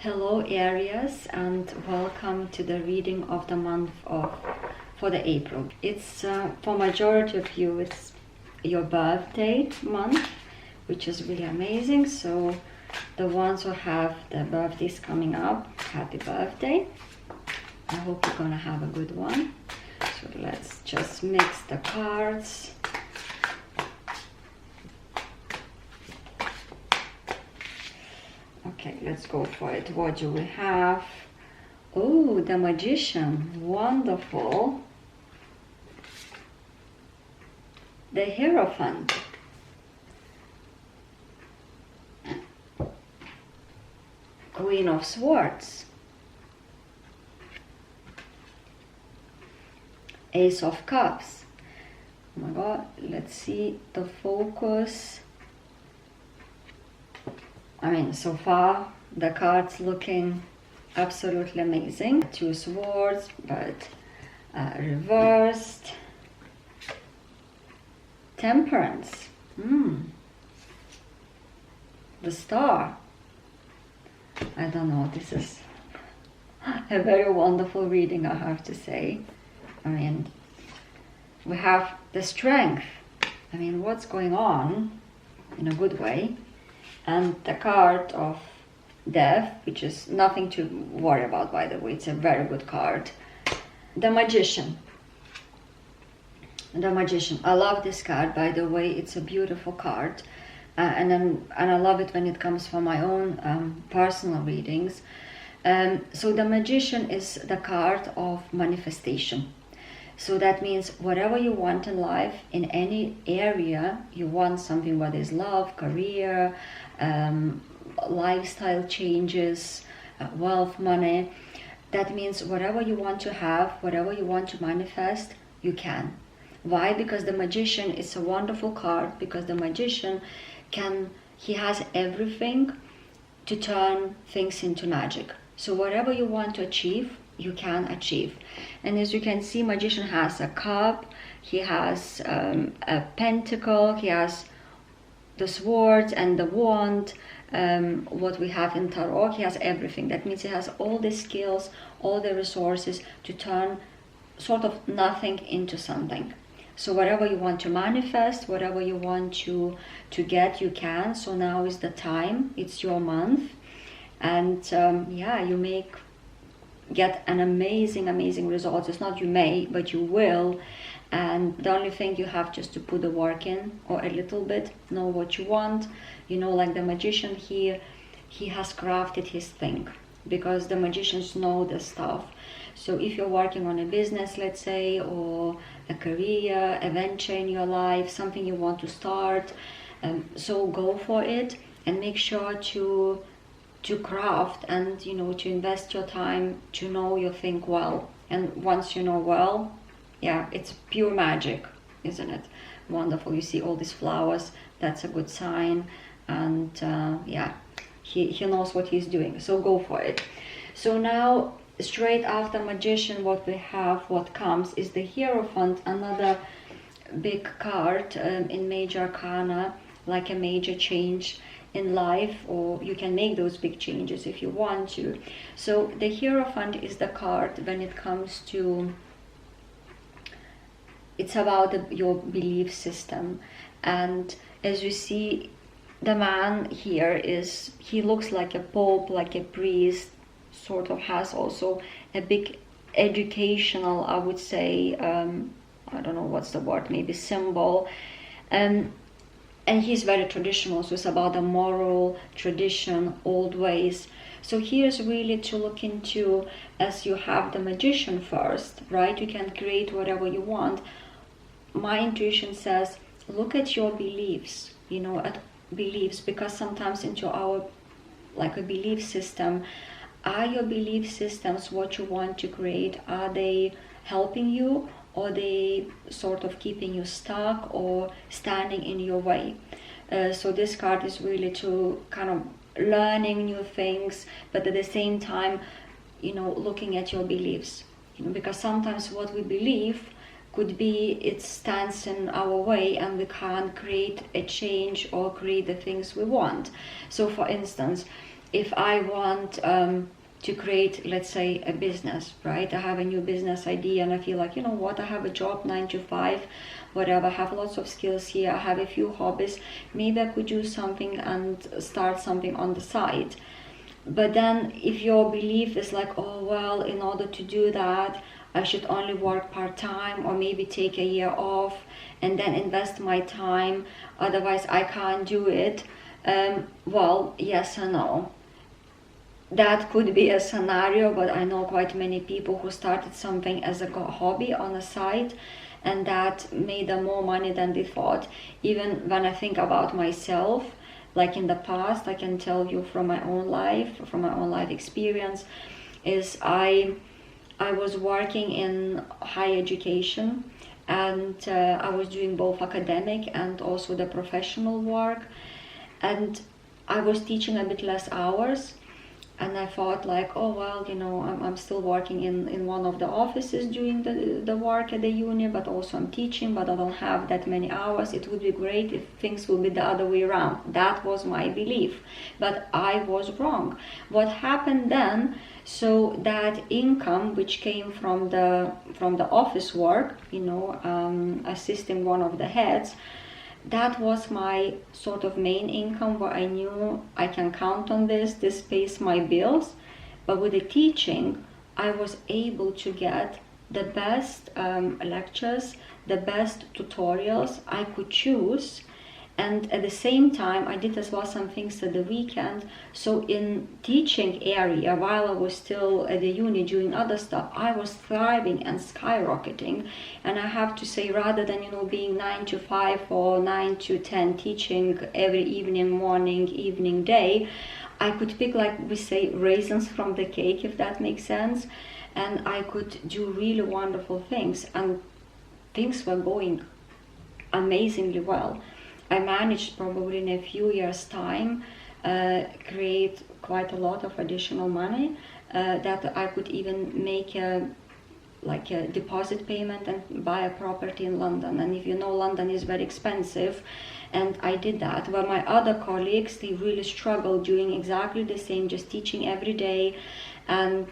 Hello Aries, and welcome to the reading of the month for the April. It's for majority of you it's your birthday month, which is really amazing. So the ones who have their birthdays coming up, happy birthday. I hope you're gonna have a good one. So let's just mix the cards. Okay, let's go for it. What do we have? Oh, the Magician. Wonderful. The Hierophant. Queen of Swords. Ace of Cups. Oh my God, let's see the focus. I mean, so far the cards looking absolutely amazing. Two swords, but reversed. Temperance. The Star. I don't know, this is a very wonderful reading, I have to say. I mean, we have the Strength. I mean, what's going on in a good way? And the card of Death, which is nothing to worry about, by the way. It's a very good card. The Magician. The Magician. I love this card, by the way. It's a beautiful card. And I love it when it comes from my own personal readings. So the Magician is the card of manifestation. So that means whatever you want in life, in any area you want something, whether it's love, career, lifestyle changes, wealth, money. That means whatever you want to have, whatever you want to manifest, you can. Why? Because the Magician is a wonderful card, because the Magician he has everything to turn things into magic. So whatever you want to achieve, you can achieve. And as you can see, Magician has a cup, he has a pentacle, he has the swords and the wand, what we have in tarot. He has everything. That means he has all the skills, all the resources to turn sort of nothing into something. So whatever you want to manifest, whatever you want to get, you can. So now is the time, it's your month. And yeah, you get an amazing results. It's not you may, but you will. And the only thing you have just to put the work in, or a little bit, know what you want. You know, like the Magician here, he has crafted his thing, because the magicians know the stuff. So if you're working on a business, let's say, or a career, a venture in your life, something you want to start, so go for it and make sure to craft and, you know, to invest your time to know your thing well. And once you know well, yeah, it's pure magic, isn't it? Wonderful. You see all these flowers, that's a good sign. And yeah, he knows what he's doing, so go for it. So now straight after Magician, what we have, what comes, is the Hierophant, another big card in major arcana, like a major change in life, or you can make those big changes if you want to. So the Hierophant is the card when it comes to, it's about your belief system. And as you see, the man here he looks like a pope, like a priest, sort of has also a big educational, I would say, I don't know what's the word, maybe symbol. And he's very traditional, so it's about the moral tradition, old ways. So here's really to look into, as you have the Magician first, right? You can create whatever you want. My intuition says, look at your beliefs, you know, at beliefs, because sometimes into our, like a belief system, are your belief systems what you want to create? Are they helping you? Or they sort of keeping you stuck or standing in your way? So this card is really to kind of learning new things, but at the same time, you know, looking at your beliefs. You know, because sometimes what we believe could be it stands in our way and we can't create a change or create the things we want. So for instance, if I want to create, let's say, a business, right? I have a new business idea and I feel like, you know what, I have a job 9 to 5, whatever, I have lots of skills here, I have a few hobbies, maybe I could do something and start something on the side. But then if your belief is like, oh well, in order to do that I should only work part-time, or maybe take a year off and then invest my time, otherwise I can't do it, well, yes and no. That could be a scenario, but I know quite many people who started something as a hobby on the side, and that made them more money than they thought. Even when I think about myself, like in the past, I can tell you from my own life experience, is I was working in higher education, and I was doing both academic and also the professional work, and I was teaching a bit less hours. And I thought like, oh well, you know, I'm still working in one of the offices doing the work at the uni, but also I'm teaching, but I don't have that many hours. It would be great if things would be the other way around. That was my belief, but I was wrong. What happened then, so that income which came from the office work, you know, assisting one of the heads, that was my sort of main income, where I knew I can count on this pays my bills. But with the teaching, I was able to get the best lectures, the best tutorials I could choose. And at the same time, I did as well some things at the weekend. So in teaching area, while I was still at the uni doing other stuff, I was thriving and skyrocketing. And I have to say, rather than, you know, being 9 to 5 or 9 to 10 teaching every evening, morning, evening, day, I could pick, like we say, raisins from the cake, if that makes sense. And I could do really wonderful things. And things were going amazingly well. I managed probably in a few years' time create quite a lot of additional money that I could even make a deposit payment and buy a property in London. And if you know, London is very expensive, and I did that. But my other colleagues, they really struggled doing exactly the same, just teaching every day and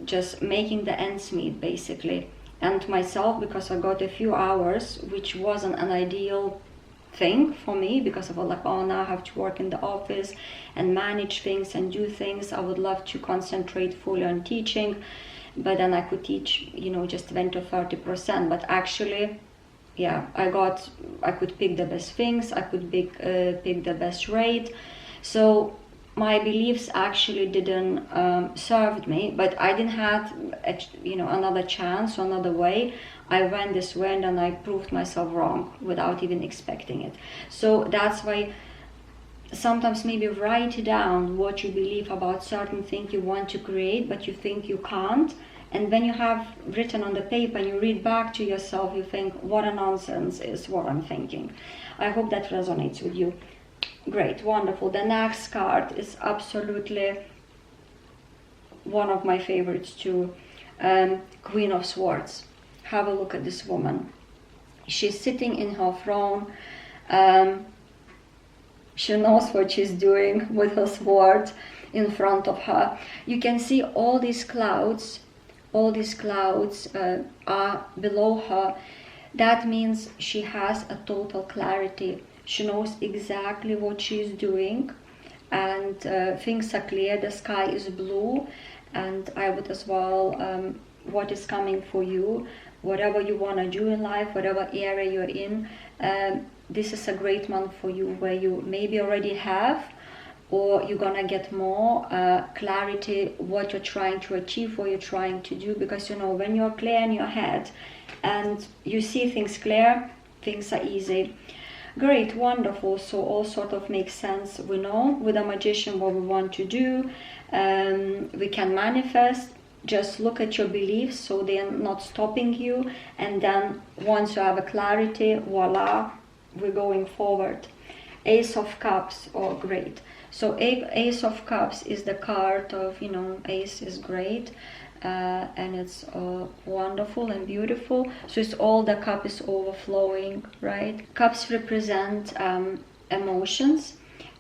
just making the ends meet basically. And myself, because I got a few hours, which wasn't an ideal thing for me, because I was like, oh, now I have to work in the office and manage things and do things. I would love to concentrate fully on teaching, but then I could teach, you know, just 20 or 30%. But actually, yeah, I could pick the best things, I could pick the best rate. So my beliefs actually didn't serve me, but I didn't have another chance, another way. I went this way and then I proved myself wrong without even expecting it. So that's why sometimes maybe write down what you believe about certain thing you want to create, but you think you can't. And when you have written on the paper and you read back to yourself, you think, what a nonsense is what I'm thinking. I hope that resonates with you. Great, wonderful. The next card is absolutely one of my favorites too. Queen of Swords. Have a look at this woman. She's sitting in her throne. She knows what she's doing with her sword in front of her. You can see all these clouds. All these clouds are below her. That means she has a total clarity. She knows exactly what she's doing, and things are clear. The sky is blue, and I would as well, what is coming for you, whatever you want to do in life, whatever area you're in, this is a great month for you, where you maybe already have, or you're gonna get more clarity what you're trying to achieve, what you're trying to do. Because, you know, when you're clear in your head and you see things clear, things are easy. Great, wonderful. So all sort of makes sense. We know with a magician what we want to do. We can manifest. Just look at your beliefs so they're not stopping you, and then once you have a clarity, voila, we're going forward. Ace of Cups. Oh, great. So Ace of Cups is the card of, you know, Ace is great, and it's wonderful and beautiful. So it's all, the cup is overflowing, right? Cups represent emotions,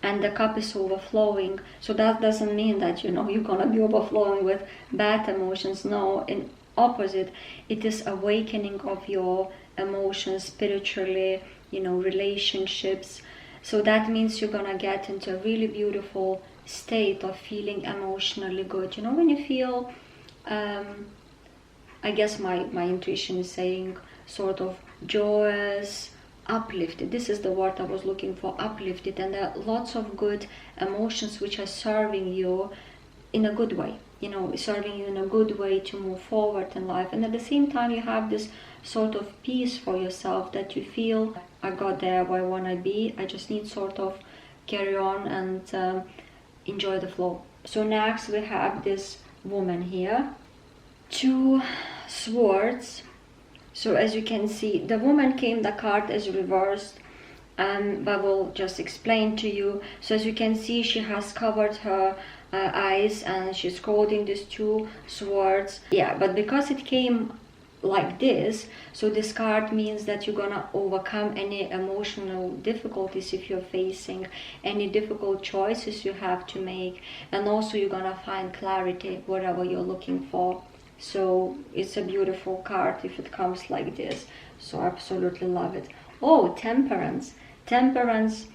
and the cup is overflowing. So that doesn't mean that, you know, you're gonna be overflowing with bad emotions. No, in opposite, it is awakening of your emotions spiritually, you know, relationships. So that means you're gonna get into a really beautiful state of feeling emotionally good. You know, when you feel, I guess my intuition is saying sort of joyous, uplifted. This is the word I was looking for, uplifted. And there are lots of good emotions which are serving you in a good way, you know, serving you in a good way to move forward in life. And at the same time, you have this sort of peace for yourself, that you feel, I got there where I want to be, I just need sort of carry on and enjoy the flow. So next we have this woman here, 2 swords. So as you can see, the woman came, the card is reversed, but I will just explain to you. So as you can see, she has covered her eyes and she's holding these 2 swords. Yeah, but because it came like this, so this card means that you're gonna overcome any emotional difficulties if you're facing any difficult choices you have to make, and also you're gonna find clarity whatever you're looking for. So it's a beautiful card if it comes like this. So I absolutely love it. Oh, temperance. Temperance,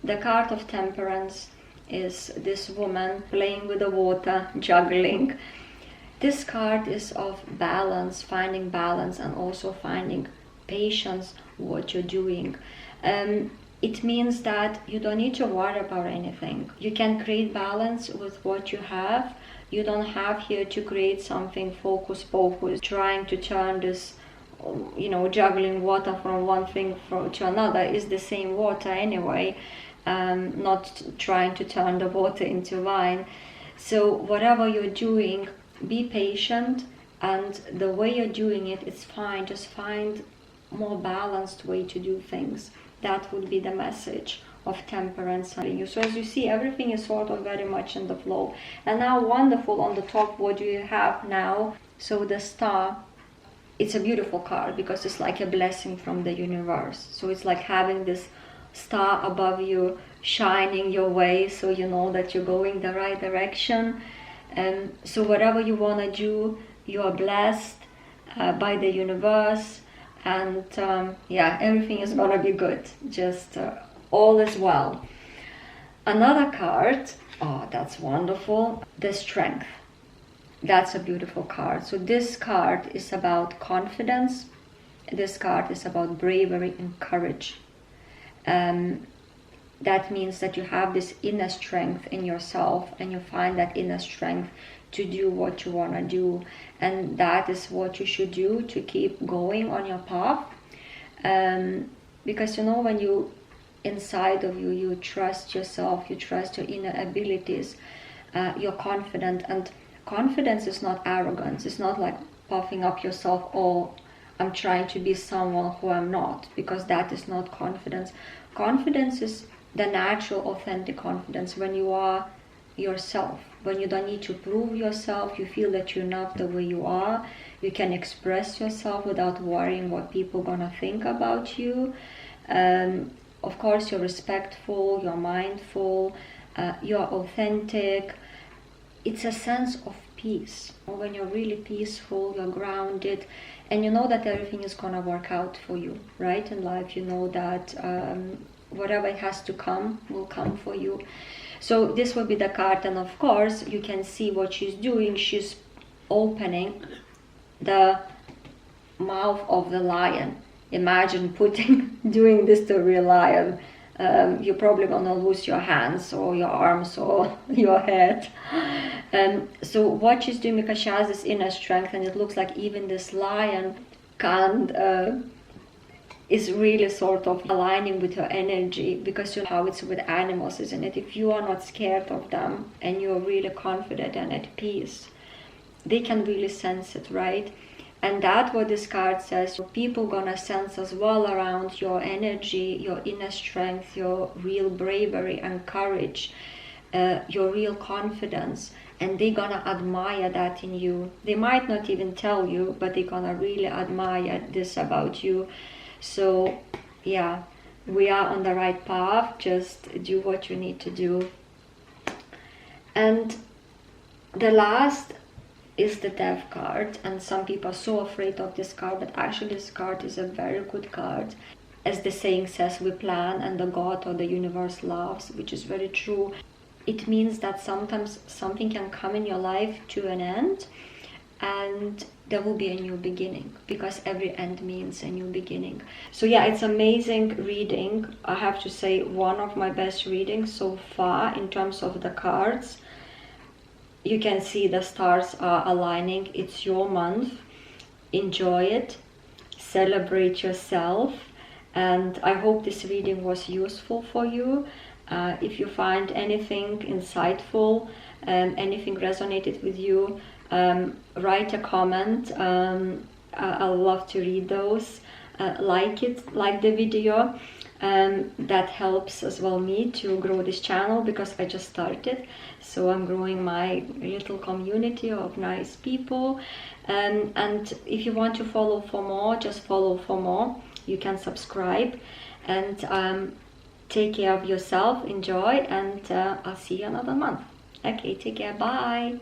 the card of temperance is this woman playing with the water, juggling. This card is of balance, finding balance, and also finding patience what you're doing. It means that you don't need to worry about anything. You can create balance with what you have. You don't have here to create something focus, trying to turn this, you know, juggling water from one thing to another is the same water anyway. Not trying to turn the water into wine. So whatever you're doing, be patient, and the way you're doing it, it's fine. Just find more balanced way to do things. That would be the message of temperance. So as you see, everything is sort of very much in the flow. And now, wonderful, on the top, what do you have now? So the star, it's a beautiful card because it's like a blessing from the universe. So it's like having this star above you shining your way, so you know that you're going the right direction. And so whatever you want to do, you are blessed by the universe, and yeah, everything is gonna be good. Just all is well. Another card, oh, that's wonderful, the strength. That's a beautiful card. So this card is about confidence. This card is about bravery and courage. That means that you have this inner strength in yourself, and you find that inner strength to do what you want to do, and that is what you should do to keep going on your path. Because you know, when you inside of you, you trust yourself, you trust your inner abilities, you're confident. And confidence is not arrogance. It's not like puffing up yourself, or I'm trying to be someone who I'm not, because that is not confidence. Confidence is the natural, authentic confidence, when you are yourself, when you don't need to prove yourself, you feel that you're enough the way you are, you can express yourself without worrying what people are gonna think about you. Of course, you're respectful, you're mindful, you're authentic. It's a sense of peace. When you're really peaceful, you're grounded, and you know that everything is gonna work out for you, right? In life, you know that whatever has to come will come for you. So this will be the card, and of course you can see what she's doing. She's opening the mouth of the lion. Imagine doing this to a real lion. You're probably gonna lose your hands or your arms or your head. So what she's doing, because she has this inner strength, and it looks like even this lion is really sort of aligning with her energy, because you know how it's with animals, isn't it? If you are not scared of them and you're really confident and at peace, they can really sense it, right? And that's what this card says. People gonna sense as well around your energy, your inner strength, your real bravery and courage, your real confidence, and they're gonna admire that in you. They might not even tell you, but they're gonna really admire this about you. So yeah, we are on the right path. Just do what you need to do. And the last is the Death card, and some people are so afraid of this card, but actually this card is a very good card. As the saying says, we plan and the God or the universe loves, which is very true. It means that sometimes something can come in your life to an end, and there will be a new beginning, because every end means a new beginning. So yeah, it's amazing reading. I have to say, one of my best readings so far in terms of the cards. You can see the stars are aligning. It's your month. Enjoy it. Celebrate yourself. And I hope this reading was useful for you. If you find anything insightful, anything resonated with you, write a comment. I'll love to read those. Like the video. That helps as well me to grow this channel, because I just started, so I'm growing my little community of nice people. And if you want to follow for more, just follow for more. You can subscribe, and take care of yourself. Enjoy, and I'll see you another month. Okay, take care. Bye.